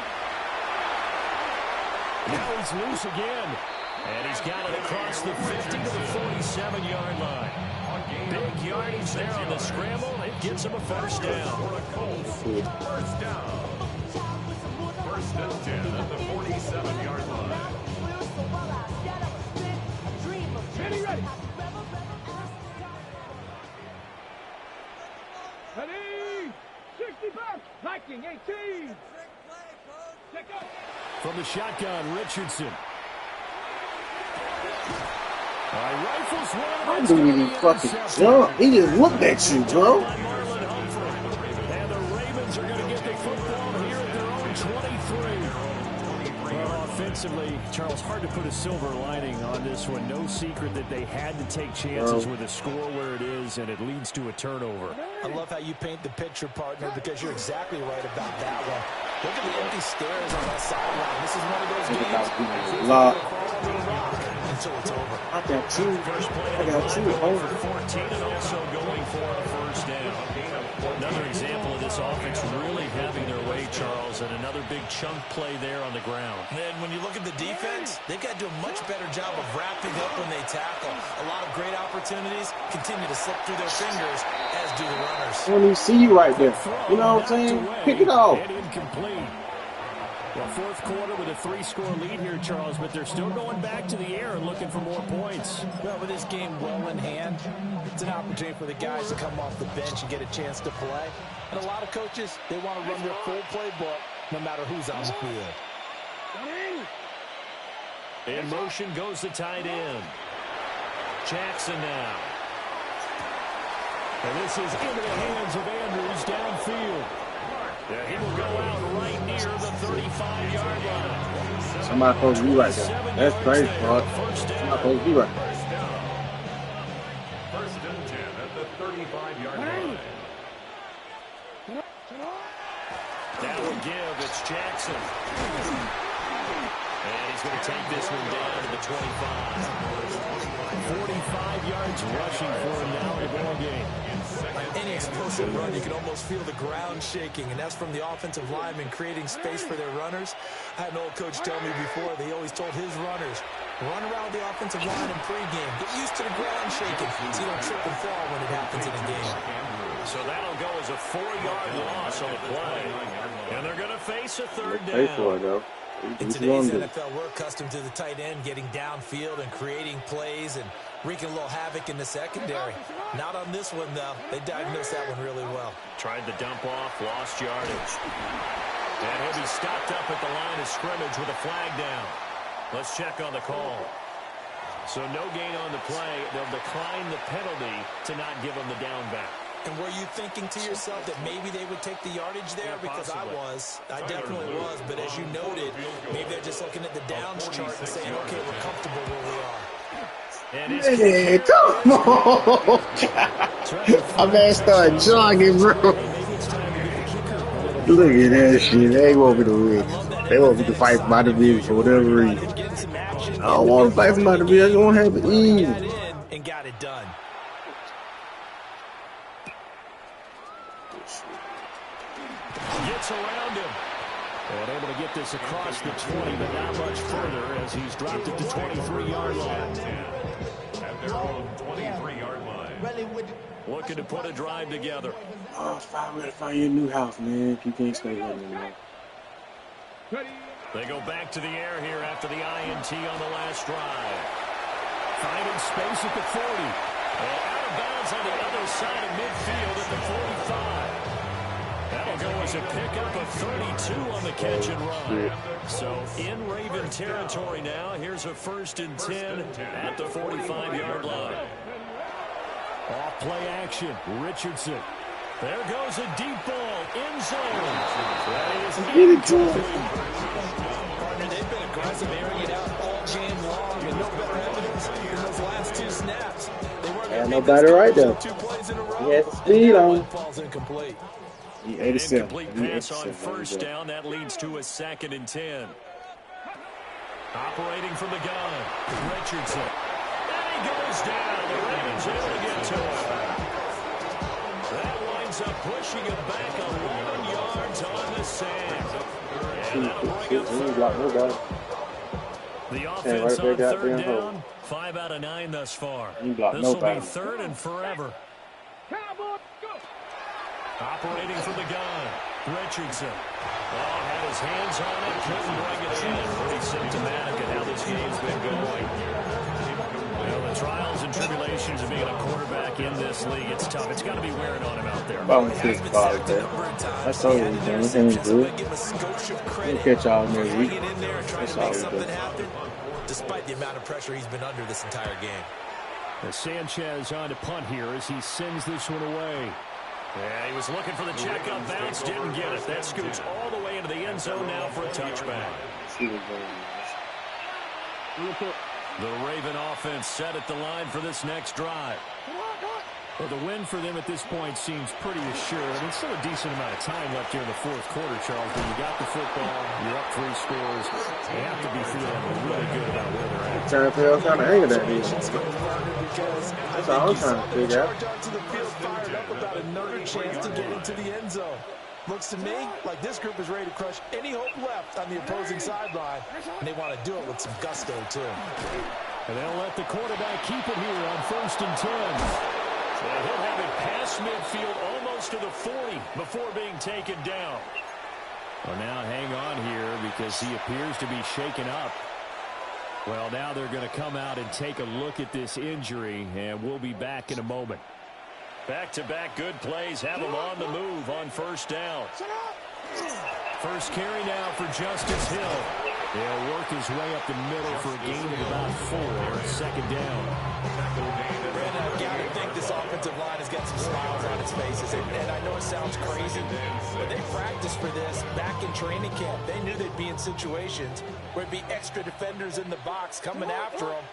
Now he's loose again. And he's got it across the 50 to the 47-yard line. Big yardage there on the scramble. It gets him a 1st down. For the Colts, 1st down. 1st and 10 at the 47-yard line. Ready, ready. Ready. 65. Viking 18. Check up. From the shotgun, Richardson. Rifles one. How do you fucking jump? He just looked at you, bro. And the Ravens are going to get the football here at their own 23. Well, offensively, Charles, hard to put a silver lining on this one. No secret that they had to take chances with a score where it is, and it leads to a turnover. I love how you paint the picture, partner, because you're exactly right about that one. Look at the empty stairs on that sideline. This is one of those games until it's over. I got two. First play I got two. over 14 and also going for a first down. Another example of this offense really having their way, Charles, and another big chunk play there on the ground. And when you look at the defense, they've got to do a much better job of wrapping up when they tackle. A lot of great opportunities continue to slip through their fingers, as do the runners. I don't even see you right there. You know what I'm saying? Pick it off. And incomplete. Well, fourth quarter with a 3-score lead here, Charles, but they're still going back to the air and looking for more points. Well, with this game well in hand, it's an opportunity for the guys to come off the bench and get a chance to play. And a lot of coaches, they want to run their full playbook no matter who's on the field. In motion goes the tight end. Jackson now. And this is into the hands of Andrews downfield. Yeah, he will go out right near the 35-yard line. Somebody supposed to be right there. That's crazy, bro. Somebody supposed to be right there. First and 10 at the 35-yard line. That will give. It's Jackson. And he's going to take this one down to the 25. 45 yards rushing for him now in the ball game. On any explosive run, you can almost feel the ground shaking, and that's from the offensive linemen creating space for their runners. I had an old coach tell me before, they always told his runners, run around the offensive line in pregame. Get used to the ground shaking so you don't trip and fall when it happens in a game. So that'll go as a 4-yard loss on the play. And they're going to face a third down. In today's NFL, we're accustomed to the tight end getting downfield and creating plays and wreaking a little havoc in the secondary. Not on this one, though. They diagnosed that one really well. Tried the dump off, lost yardage. And he'll be stopped up at the line of scrimmage with a flag down. Let's check on the call. So no gain on the play. They'll decline the penalty to not give him the down back. And were you thinking to yourself that maybe they would take the yardage there? Because I was. I definitely was. But as you noted, maybe they're just looking at the downs chart and saying, okay, we're comfortable where we are. Hey, come on. My man started jogging, bro. Look at that shit. They want me to win. They want me to fight my division for whatever reason. I don't want to fight for my division. I just want to have it easy. And got it done. Gets around him. And able to get this across the 20, but not much further as he's dropped it to 23-yard line. At their own 23-yard line. Looking to put a drive together. Oh, find you a new house, man. You can't stay here anymore. They go back to the air here after the INT on the last drive. Finding space at the 40. And out of bounds on the other side of midfield at the 45. That'll go as a pickup of 32 on the catch and run. So in Raven territory now. Here's a 1st and 10 at the 45-yard line. Off play action. Richardson. There goes a deep ball. End zone. That is incomplete. Partner, they've been aggressive, airing it out all game long, and no better evidence than those last 2 snaps. They weren't going to no better right there. 2 plays in a row. He had the speed on. Ball's incomplete. He 87. Incomplete pass on first down. That leads to a 2nd and 10. Operating from the gun. Richardson. And he goes down. The Ravens able to get to him. That winds up pushing him back 11 yards on the sand. And that'll bring up the offense on 3rd down. 5 out of 9 thus far. This will be 3rd and forever. Operating from the gun. Richardson. Oh, had his hands on it. Couldn't bring it in. Pretty symptomatic of how this game's been going. Well, the trials and tribulations of being a quarterback in this league, it's tough. It's got to be wearing on him out there. That's all we're doing. We're good. We'll catch y'all next week. That's all we're doing. despite the amount of pressure he's been under this entire game. Sanchez on to punt here as he sends this one away. Yeah, he was looking for the checkup bounce, didn't get it. That scoots all the way into the end zone now for a touchback. The Raven offense set at the line for this next drive. Well, the win for them at this point seems pretty assured. I mean, still a decent amount of time left here in the fourth quarter, Charles. When you got the football, you're up 3 scores. They have to be feeling really good about where they're at. Trying to feel kind of hang of that. That's all I'm trying to figure out. To the field, fired up about another chance to get into the end zone. Looks to me like this group is ready to crush any hope left on the opposing sideline, and they want to do it with some gusto, too. And they'll let the quarterback keep it here on 1st and 10. Well, he'll have it past midfield almost to the 40 before being taken down. Well, now hang on here because he appears to be shaken up. Well, now they're going to come out and take a look at this injury, and we'll be back in a moment. Back-to-back good plays have him on the move on 1st down. First carry now for Justice Hill. He'll work his way up the middle for a gain of about 4, 2nd down. Brandon, I've got to think this offensive line has got some smiles on its faces. And I know it sounds crazy, but they practiced for this back in training camp. They knew they'd be in situations where it'd be extra defenders in the box coming after them,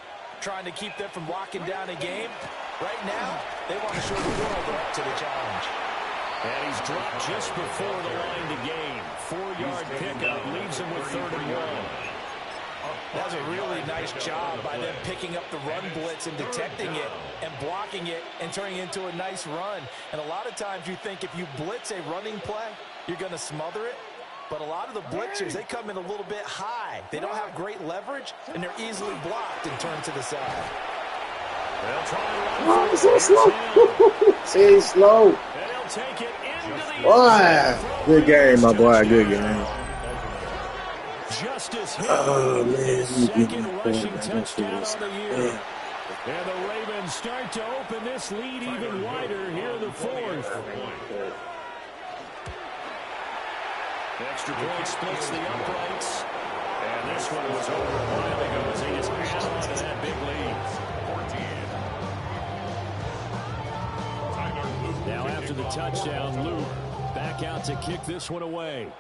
trying to keep them from locking down a game. Right now, they want to show the world they're up to the challenge. And he's dropped just before the line to gain. 4-yard pickup leaves him with 3rd and 1. That was a really nice job by them picking up the run blitz and detecting it and blocking it and turning it into a nice run. And a lot of times you think if you blitz a running play, you're going to smother it. But a lot of the blitzers, they come in a little bit high. They don't have great leverage, and they're easily blocked and turned to the side. They'll try to run. Why is so slow? See, he's slow. And he'll take it into the Boy, good game, my boy. Good game. Justice Hill, Oh, man. his 2nd rushing touchdown on the year. And the Ravens start to open this lead even wider here in the 4th. Extra point splits the uprights. And this one was over a while ago as they just add on to that big lead. Now after the touchdown, Luke back out to kick this one away.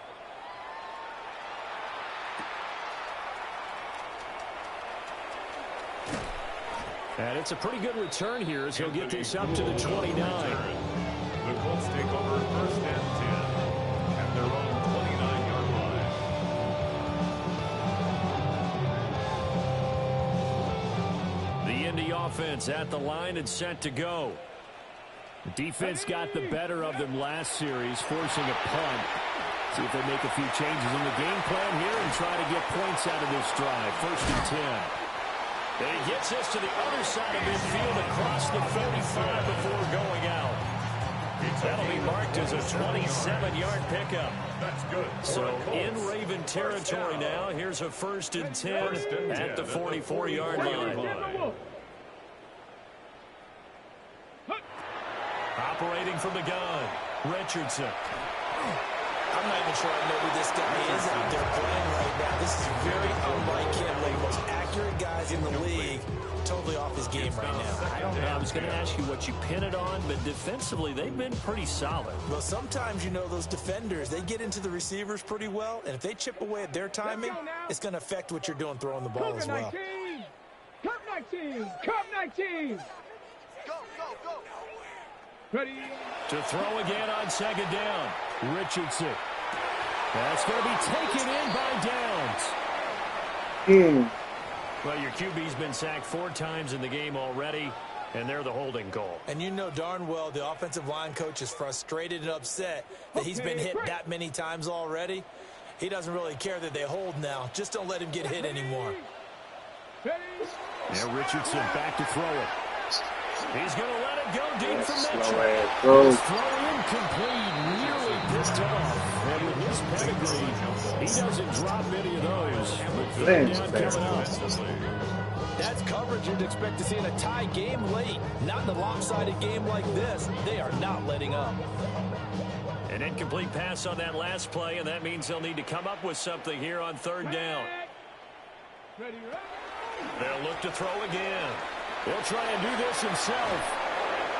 And it's a pretty good return here as he'll get this up to the 29. The Colts take over 1st and 10 at their own 29-yard line. The Indy offense at the line and set to go. The defense got the better of them last series, forcing a punt. See if they make a few changes in the game plan here and try to get points out of this drive. 1st and 10. And he gets us to the other side of midfield across the 45 before going out. That'll be marked as a 27-yard pickup. That's good. So in Raven territory now, here's a 1st and 10 at the 44-yard line. Operating from the gun, Richardson. I'm not even sure I know who this guy is out there playing right now. This is very unlike him. One of the most accurate guys in the league. Totally off his game right now. I don't know. I was going to ask you what you pin it on, but defensively, they've been pretty solid. Well, sometimes, you know, those defenders, they get into the receivers pretty well, and if they chip away at their timing, it's going to affect what you're doing throwing the ball as well. Cup 19! Cup 19! Go! Ready? To throw again on 2nd down. Richardson. That's going to be taken in by Downs. Well, your QB's been sacked 4 times in the game already, and they're the holding call. And you know darn well the offensive line coach is frustrated and upset that he's been hit that many times already. He doesn't really care that they hold now. Just don't let him get hit anymore. Now Richardson back to throw it. He's going to let it go deep from that Throw incomplete, nearly picked off. And with his pedigree, he doesn't drop any of those. But 3rd down coming up. That's coverage you'd expect to see in a tie game late. Not in a lopsided game like this. They are not letting up. An incomplete pass on that last play, and that means they'll need to come up with something here on 3rd down. Ready? They'll look to throw again. He'll try and do this himself.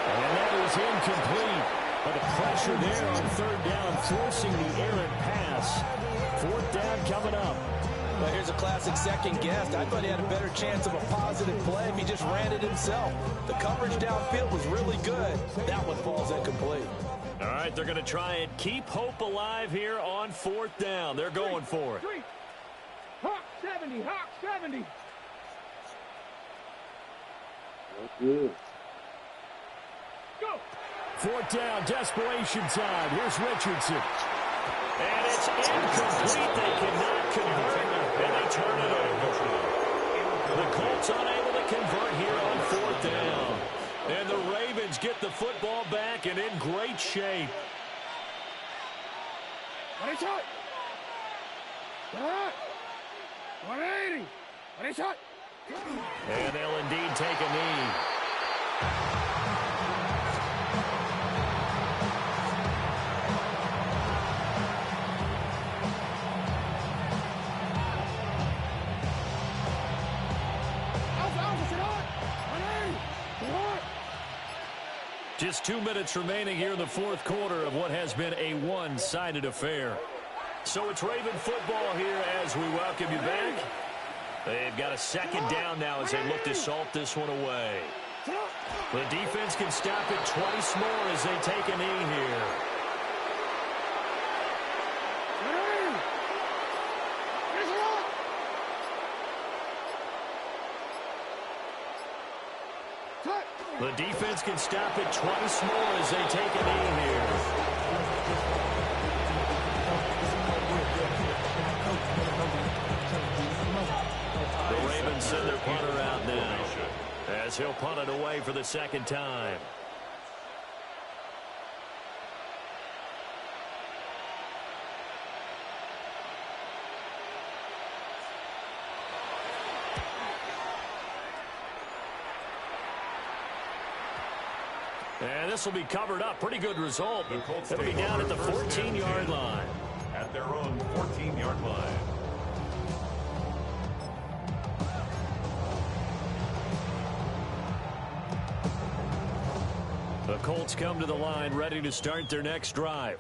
And that is incomplete. But the pressure there on third down, forcing the errant pass. Fourth down coming up. Well, here's a classic second guess. I thought he had a better chance of a positive play if he just ran it himself. The coverage downfield was really good. That one falls incomplete. All right, they're going to try and keep hope alive here on fourth down. They're going for it. Hawk 70, Hawk 70. Good. Go. Fourth down, desperation time. Here's Richardson. And it's incomplete. They cannot convert, and they turn it over. The Colts unable to convert here on fourth down. And the Ravens get the football back and in great shape. What is shot? What? 180. What is shot? And they'll indeed take a knee. Just 2 minutes remaining here in the fourth quarter of what has been a one-sided affair. So it's Raven football here as we welcome you back. They've got a second down now as they look to salt this one away. The defense can stop it twice more as they take a knee here. The defense can stop it twice more as they take a knee here. The Ravens send their punter out now as he'll punt it away for the second time. And this will be covered up. Pretty good result. It'll be down at the 14-yard line. At their own 14-yard line. The Colts come to the line ready to start their next drive.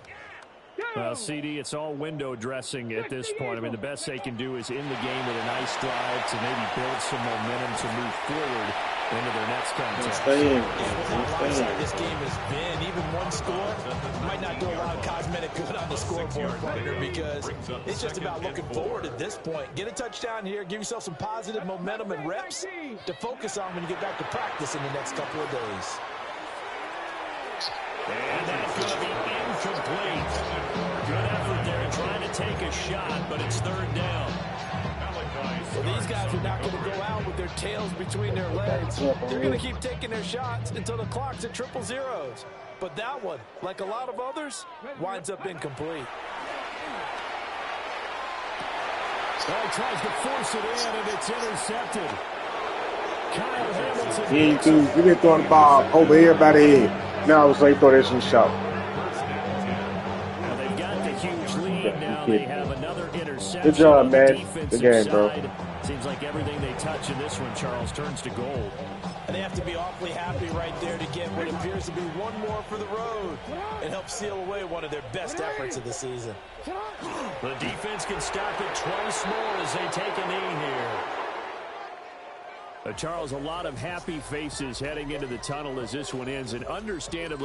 CD, it's all window dressing at this point. I mean, the best they can do is in the game with a nice drive to maybe build some momentum to move forward into their next contest. This game has been, even one score might not do a lot of cosmetic good on the scoreboard, partner, because it's just about looking forward at this point. Get a touchdown here, give yourself some positive momentum and reps to focus on when you get back to practice in the next couple of days. And that's going to be incomplete. Good effort there trying to take a shot, but it's third down. So these guys are not going to go out with their tails between their legs. They're going to keep taking their shots until the clock's at triple zeros. But that one, like a lot of others, winds up incomplete. Well, tries to force it in, and it's intercepted. Kyle Hamilton. He ain't too. You been throwing the ball over everybody's head. Now it's like throw this in the shot. Well, they've got the huge lead. Now they have another interception. Good job, man. Good game, bro. Seems like everything they touch in this one, Charles, turns to gold. And they have to be awfully happy right there to get what appears to be one more for the road and help seal away one of their best efforts of the season. The defense can stop it twice more as they take a knee here. Charles, a lot of happy faces heading into the tunnel as this one ends, and understandably